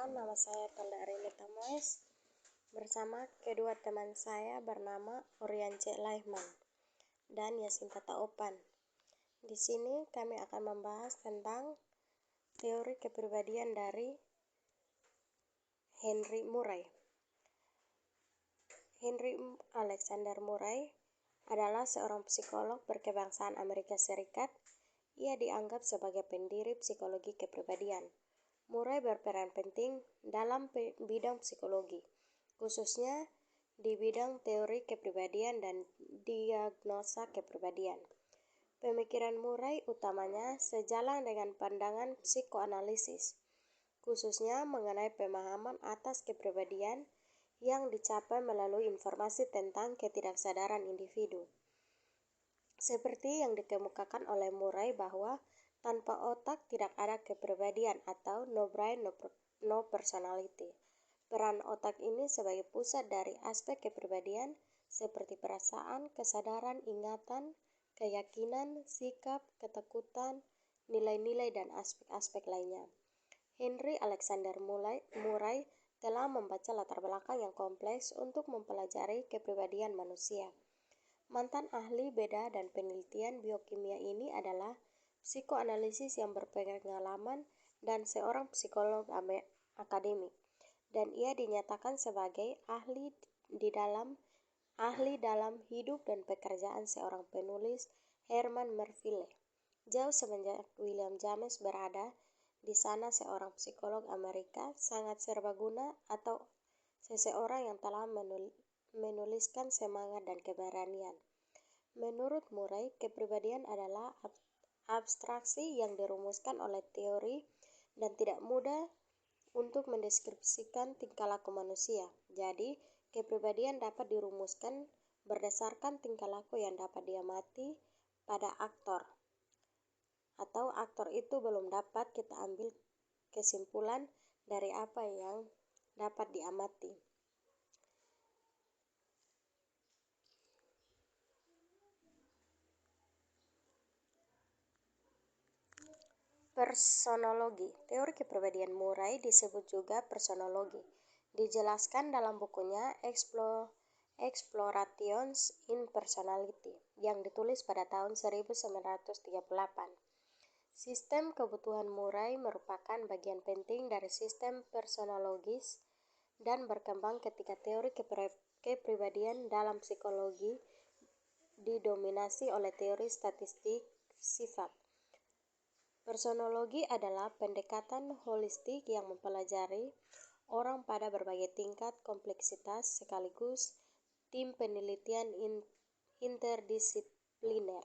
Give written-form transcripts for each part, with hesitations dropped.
Perkenalkan, nama saya Tonda Arinita Moes bersama kedua teman saya bernama Oriance Laihman dan Yasinta Taopan. Di sini kami akan membahas tentang teori kepribadian dari Henry Murray. Henry Alexander Murray adalah seorang psikolog berkebangsaan Amerika Serikat. Ia dianggap sebagai pendiri psikologi kepribadian. Murray berperan penting dalam bidang psikologi, khususnya di bidang teori kepribadian dan diagnosa kepribadian. Pemikiran Murray utamanya sejalan dengan pandangan psikoanalisis, khususnya mengenai pemahaman atas kepribadian yang dicapai melalui informasi tentang ketidaksadaran individu. Seperti yang dikemukakan oleh Murray bahwa tanpa otak tidak ada kepribadian atau no brain, no personality. Peran otak ini sebagai pusat dari aspek kepribadian seperti perasaan, kesadaran, ingatan, keyakinan, sikap, ketakutan, nilai-nilai, dan aspek-aspek lainnya. Henry Alexander Murray telah membaca latar belakang yang kompleks untuk mempelajari kepribadian manusia. Mantan ahli beda dan penelitian biokimia ini adalah psikoanalisis yang berpengalaman dan seorang psikolog akademik, dan ia dinyatakan sebagai ahli dalam hidup dan pekerjaan seorang penulis Herman Melville. Jauh semenjak William James berada di sana, seorang psikolog Amerika sangat serbaguna atau seseorang yang telah menuliskan semangat dan keberanian. Menurut Murray, kepribadian adalah abstraksi yang dirumuskan oleh teori dan tidak mudah untuk mendeskripsikan tingkah laku manusia. Jadi, kepribadian dapat dirumuskan berdasarkan tingkah laku yang dapat diamati pada aktor, atau aktor itu belum dapat kita ambil kesimpulan dari apa yang dapat diamati. Personologi. Teori kepribadian Murray disebut juga personologi. Dijelaskan dalam bukunya Explorations in Personality yang ditulis pada tahun 1938. Sistem kebutuhan Murray merupakan bagian penting dari sistem personologis dan berkembang ketika teori kepribadian dalam psikologi didominasi oleh teori statistik sifat. Personologi adalah pendekatan holistik yang mempelajari orang pada berbagai tingkat kompleksitas sekaligus tim penelitian interdisipliner.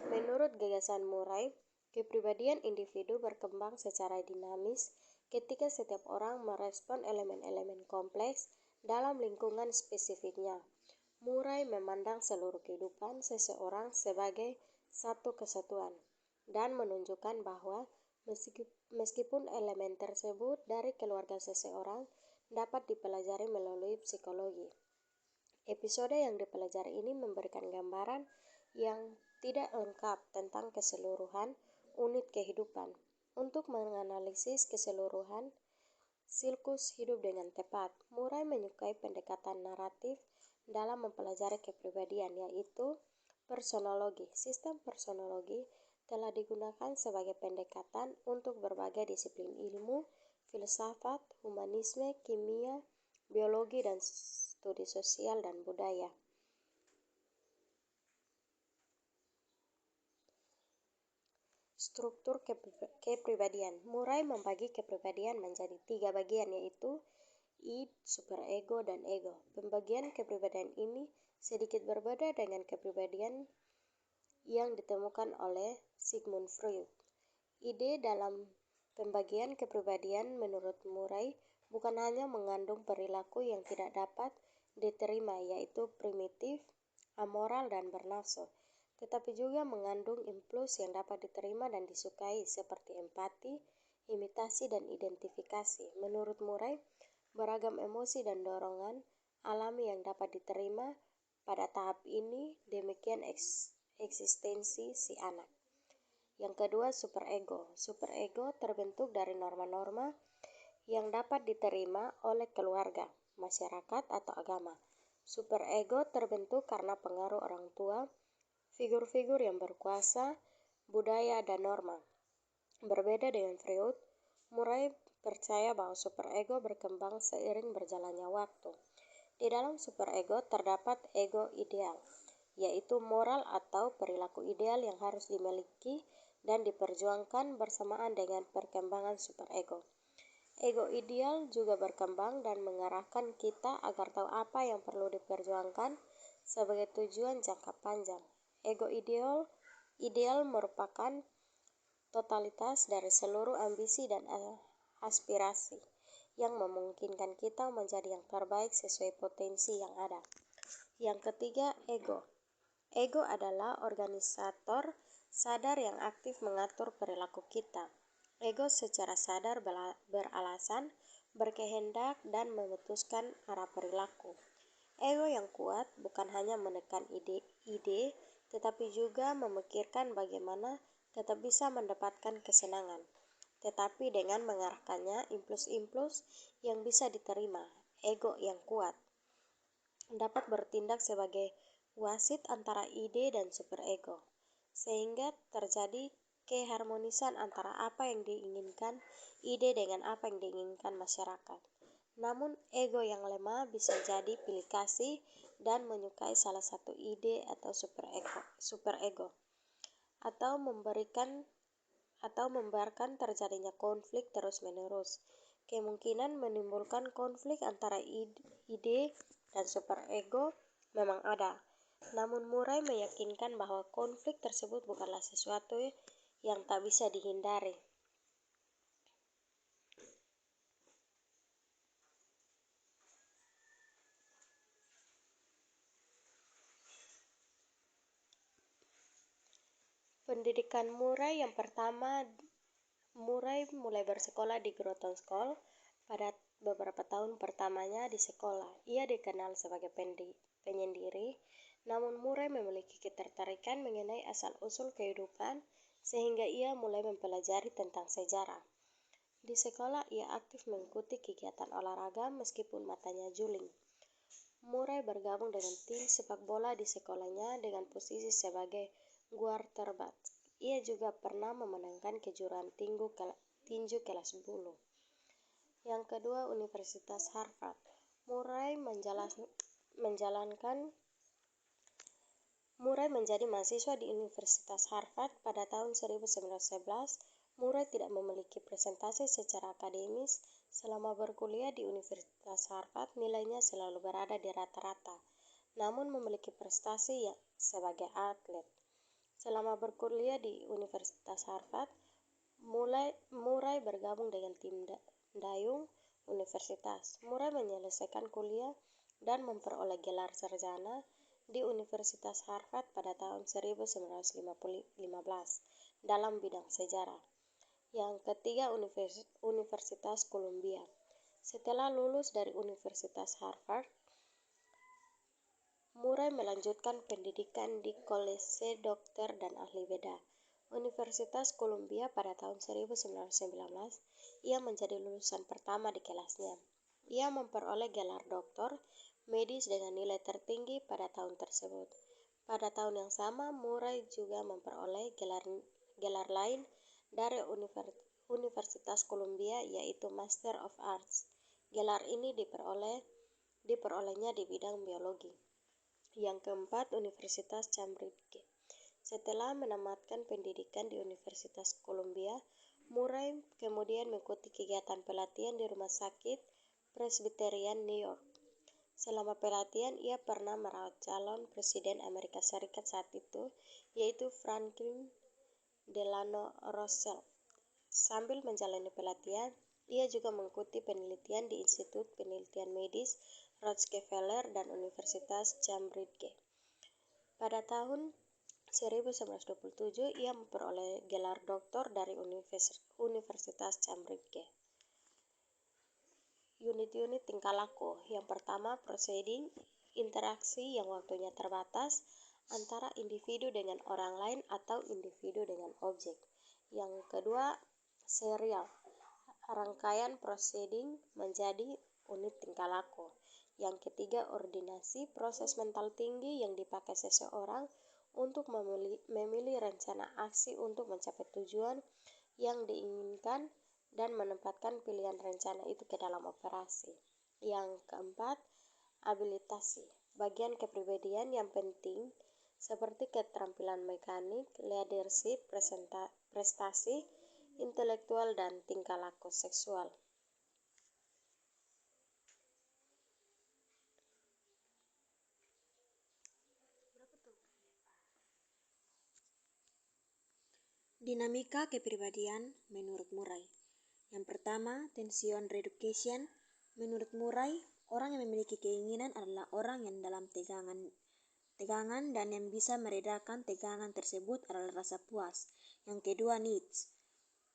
Menurut gagasan Murray, kepribadian individu berkembang secara dinamis ketika setiap orang merespon elemen-elemen kompleks dalam lingkungan spesifiknya. Murray memandang seluruh kehidupan seseorang sebagai satu kesatuan dan menunjukkan bahwa meskipun elemen tersebut dari keluarga seseorang dapat dipelajari melalui psikologi. Episode yang dipelajari ini memberikan gambaran yang tidak lengkap tentang keseluruhan unit kehidupan. Untuk menganalisis keseluruhan siklus hidup dengan tepat, Murray menyukai pendekatan naratif dalam mempelajari kepribadian, yaitu personologi. Sistem personologi telah digunakan sebagai pendekatan untuk berbagai disiplin ilmu, filsafat, humanisme, kimia, biologi, dan studi sosial dan budaya. Struktur kepribadian. Murray membagi kepribadian menjadi 3 bagian, yaitu id, superego, dan ego. Pembagian kepribadian ini sedikit berbeda dengan kepribadian yang ditemukan oleh Sigmund Freud. Ide dalam pembagian kepribadian menurut Murray bukan hanya mengandung perilaku yang tidak dapat diterima, yaitu primitif, amoral, dan bernafsu, tetapi juga mengandung impuls yang dapat diterima dan disukai seperti empati, imitasi, dan identifikasi. Menurut Murray, beragam emosi dan dorongan alami yang dapat diterima pada tahap ini, demikian eksistensi si anak. Yang kedua, superego. Superego terbentuk dari norma-norma yang dapat diterima oleh keluarga, masyarakat, atau agama. Superego terbentuk karena pengaruh orang tua, figur-figur yang berkuasa, budaya, dan norma. Berbeda dengan Freud, Murray percaya bahwa superego berkembang seiring berjalannya waktu. Di dalam superego terdapat ego ideal, yaitu moral atau perilaku ideal yang harus dimiliki dan diperjuangkan bersamaan dengan perkembangan superego. Ego ideal juga berkembang dan mengarahkan kita agar tahu apa yang perlu diperjuangkan sebagai tujuan jangka panjang. Ego ideal merupakan totalitas dari seluruh ambisi dan aspirasi yang memungkinkan kita menjadi yang terbaik sesuai potensi yang ada. Yang ketiga, ego. Ego adalah organisator sadar yang aktif mengatur perilaku kita. Ego secara sadar beralasan, berkehendak, dan memutuskan arah perilaku. Ego yang kuat bukan hanya menekan ide, tetapi juga memikirkan bagaimana tetap bisa mendapatkan kesenangan, tetapi dengan mengarahkannya impuls-impuls yang bisa diterima. Ego yang kuat dapat bertindak sebagai wasit antara ide dan superego, sehingga terjadi keharmonisan antara apa yang diinginkan ide dengan apa yang diinginkan masyarakat. Namun, ego yang lemah bisa jadi pilih kasih dan menyukai salah satu ide atau superego, atau membiarkan terjadinya konflik terus-menerus. Kemungkinan menimbulkan konflik antara ide dan superego memang ada. Namun Murray meyakinkan bahwa konflik tersebut bukanlah sesuatu yang tak bisa dihindari. Pendidikan Murray yang pertama, Murray mulai bersekolah di Groton School. Pada beberapa tahun pertamanya di sekolah, ia dikenal sebagai penyendiri, namun Murray memiliki ketertarikan mengenai asal-usul kehidupan sehingga ia mulai mempelajari tentang sejarah. Di sekolah, ia aktif mengikuti kegiatan olahraga meskipun matanya juling. Murray bergabung dengan tim sepak bola di sekolahnya dengan posisi sebagai quarterback. Ia juga pernah memenangkan kejuaraan tinju kelas bulu. Yang kedua, Universitas Harvard. Murray menjadi mahasiswa di Universitas Harvard pada tahun 1911. Murray tidak memiliki prestasi secara akademis. Selama berkuliah di Universitas Harvard, nilainya selalu berada di rata-rata, namun memiliki prestasi sebagai atlet. Selama berkuliah di Universitas Harvard, Murray bergabung dengan tim dayung universitas. Murray menyelesaikan kuliah dan memperoleh gelar sarjana di Universitas Harvard pada tahun 1915 dalam bidang sejarah. Yang ketiga, Universitas Columbia. Setelah lulus dari Universitas Harvard, Murray melanjutkan pendidikan di Kolese Dokter dan Ahli Beda, Universitas Columbia pada tahun 1919. Ia menjadi lulusan pertama di kelasnya. Ia memperoleh gelar doktor medis dengan nilai tertinggi pada tahun tersebut. Pada tahun yang sama, Murray juga memperoleh gelar lain dari Universitas Columbia, yaitu Master of Arts. Gelar ini diperolehnya di bidang biologi. Yang keempat, Universitas Cambridge. Setelah menamatkan pendidikan di Universitas Columbia, Murray kemudian mengikuti kegiatan pelatihan di Rumah Sakit Presbyterian New York. Selama pelatihan, ia pernah merawat calon Presiden Amerika Serikat saat itu, yaitu Franklin Delano Roosevelt. Sambil menjalani pelatihan, ia juga mengikuti penelitian di Institut Penelitian Medis Rockefeller dan Universitas Cambridge. Pada tahun 1927, ia memperoleh gelar doktor dari Universitas Cambridge. Unit-unit tingkah laku. Yang pertama, proceeding, interaksi yang waktunya terbatas antara individu dengan orang lain atau individu dengan objek. Yang kedua, serial, rangkaian proceeding menjadi unit tingkah laku. Yang ketiga, ordinasi, proses mental tinggi yang dipakai seseorang untuk memilih rencana aksi untuk mencapai tujuan yang diinginkan dan menempatkan pilihan rencana itu ke dalam operasi. Yang keempat, abilitasi, bagian kepribadian yang penting seperti keterampilan mekanik, leadership, prestasi, intelektual, dan tingkah laku seksual. Dinamika kepribadian menurut Murray. Yang pertama, tension reduction. Menurut Murray, orang yang memiliki keinginan adalah orang yang dalam tegangan dan yang bisa meredakan tegangan tersebut adalah rasa puas. Yang kedua, needs.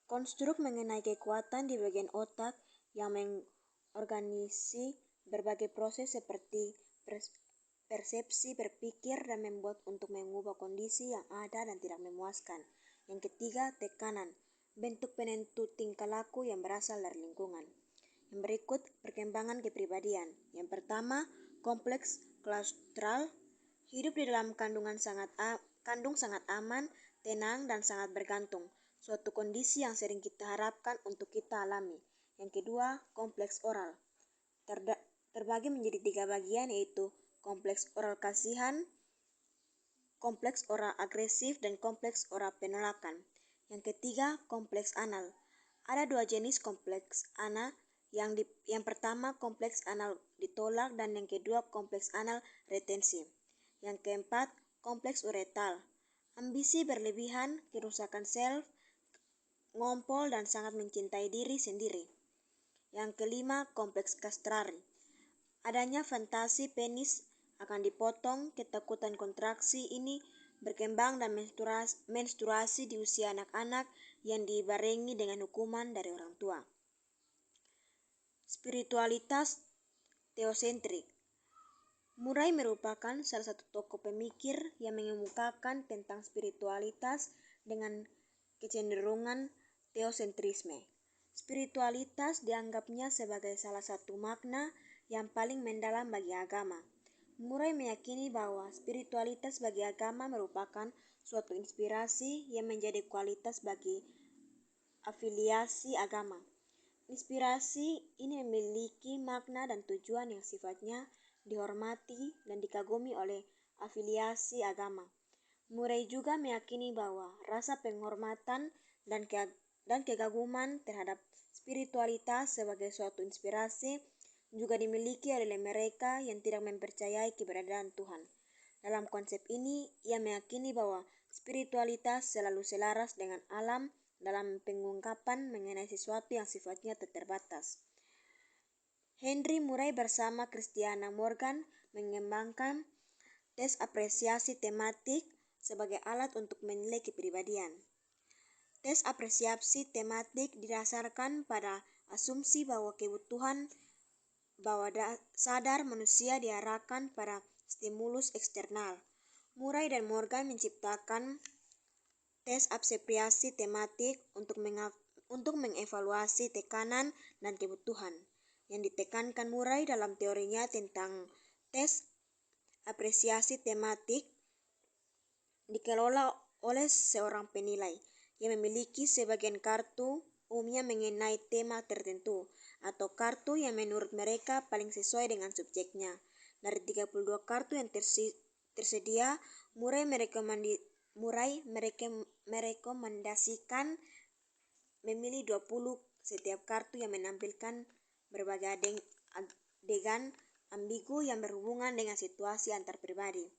Konstruk mengenai kekuatan di bagian otak yang mengorganisasi berbagai proses seperti persepsi, berpikir, dan membuat untuk mengubah kondisi yang ada dan tidak memuaskan. Yang ketiga, tekanan, bentuk penentu tingkah laku yang berasal dari lingkungan. Yang berikut, perkembangan kepribadian. Yang pertama, kompleks klaustral, hidup di dalam kandung sangat aman, tenang, dan sangat bergantung, suatu kondisi yang sering kita harapkan untuk kita alami. Yang kedua, kompleks oral, terbagi menjadi 3 bagian, yaitu kompleks oral kasihan, kompleks oral agresif, dan kompleks oral penolakan. Yang ketiga, kompleks anal. Ada 2 jenis kompleks anal. Yang pertama, kompleks anal ditolak, dan yang kedua, kompleks anal retensi. Yang keempat, kompleks uretal. Ambisi berlebihan, kerusakan self, ngompol, dan sangat mencintai diri sendiri. Yang kelima, kompleks kastrari. Adanya fantasi penis akan dipotong, ketakutan kontraksi ini berkembang, dan menstruasi di usia anak-anak yang dibarengi dengan hukuman dari orang tua. Spiritualitas teosentrik. Murray merupakan salah satu tokoh pemikir yang mengemukakan tentang spiritualitas dengan kecenderungan teosentrisme. Spiritualitas dianggapnya sebagai salah satu makna yang paling mendalam bagi agama. Murray meyakini bahwa spiritualitas bagi agama merupakan suatu inspirasi yang menjadi kualitas bagi afiliasi agama. Inspirasi ini memiliki makna dan tujuan yang sifatnya dihormati dan dikagumi oleh afiliasi agama. Murray juga meyakini bahwa rasa penghormatan dan kekaguman terhadap spiritualitas sebagai suatu inspirasi juga dimiliki oleh mereka yang tidak mempercayai keberadaan Tuhan. Dalam konsep ini, ia meyakini bahwa spiritualitas selalu selaras dengan alam dalam pengungkapan mengenai sesuatu yang sifatnya terbatas. Henry Murray bersama Christiana Morgan mengembangkan tes apresiasi tematik sebagai alat untuk menilai kepribadian. Tes apresiasi tematik didasarkan pada asumsi bahwa kebutuhan bawah sadar manusia diarahkan pada stimulus eksternal. Murray dan Morgan menciptakan tes apresiasi tematik untuk mengevaluasi tekanan dan kebutuhan. Yang ditekankan Murray dalam teorinya tentang tes apresiasi tematik dikelola oleh seorang penilai yang memiliki sebagian kartu, umumnya mengenai tema tertentu, atau kartu yang menurut mereka paling sesuai dengan subjeknya. Dari 32 kartu yang tersedia, Murray merekomendasikan memilih 20 setiap kartu yang menampilkan berbagai adegan ambigu yang berhubungan dengan situasi antar pribadi.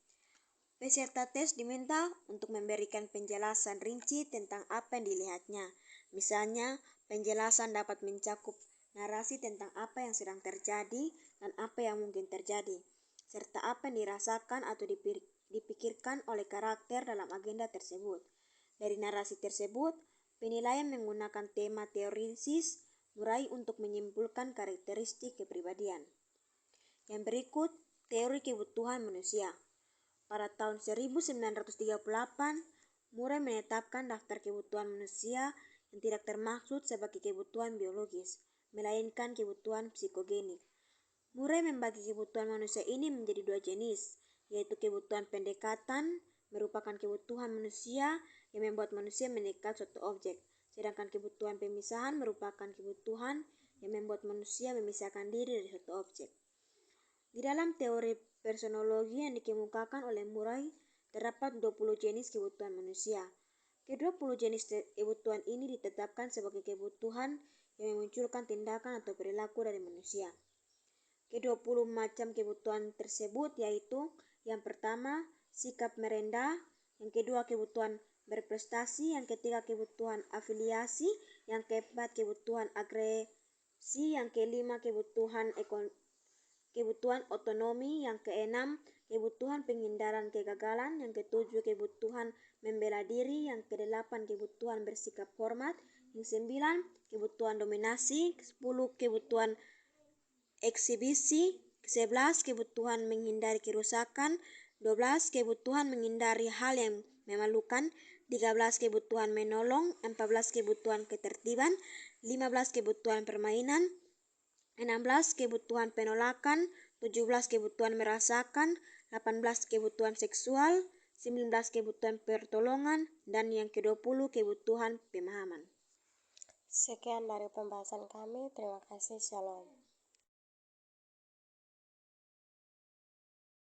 Peserta tes diminta untuk memberikan penjelasan rinci tentang apa yang dilihatnya. Misalnya, penjelasan dapat mencakup narasi tentang apa yang sedang terjadi dan apa yang mungkin terjadi, serta apa yang dirasakan atau dipikirkan oleh karakter dalam agenda tersebut. Dari narasi tersebut, penilaian menggunakan tema teorisis Murray untuk menyimpulkan karakteristik kepribadian. Yang berikut, teori kebutuhan manusia. Pada tahun 1938, Murray menetapkan daftar kebutuhan manusia yang tidak termaksud sebagai kebutuhan biologis, melainkan kebutuhan psikogenik. Murray membagi kebutuhan manusia ini menjadi dua jenis, yaitu kebutuhan pendekatan, merupakan kebutuhan manusia yang membuat manusia mendekat suatu objek, sedangkan kebutuhan pemisahan merupakan kebutuhan yang membuat manusia memisahkan diri dari suatu objek. Di dalam teori personologi yang dikemukakan oleh Murray, terdapat 20 jenis kebutuhan manusia. Ke-20 jenis kebutuhan ini ditetapkan sebagai kebutuhan yang memunculkan tindakan atau perilaku dari manusia. Ke-20 macam kebutuhan tersebut yaitu yang pertama, sikap merendah, yang kedua kebutuhan berprestasi, yang ketiga kebutuhan afiliasi, yang keempat kebutuhan agresi, yang kelima kebutuhan otonomi, yang keenam kebutuhan penghindaran kegagalan, yang ketujuh kebutuhan membela diri, yang kedelapan kebutuhan bersikap hormat, yang sembilan kebutuhan dominasi, 10 kebutuhan eksibisi, 11 kebutuhan menghindari kerusakan, 12 kebutuhan menghindari hal yang memalukan, 13 kebutuhan menolong, 14 kebutuhan ketertiban, 15 kebutuhan permainan, 16 kebutuhan penolakan, 17 kebutuhan merasakan, 18 kebutuhan seksual, 19 kebutuhan pertolongan, dan yang ke-20 kebutuhan pemahaman. Sekian dari pembahasan kami, terima kasih, Shalom.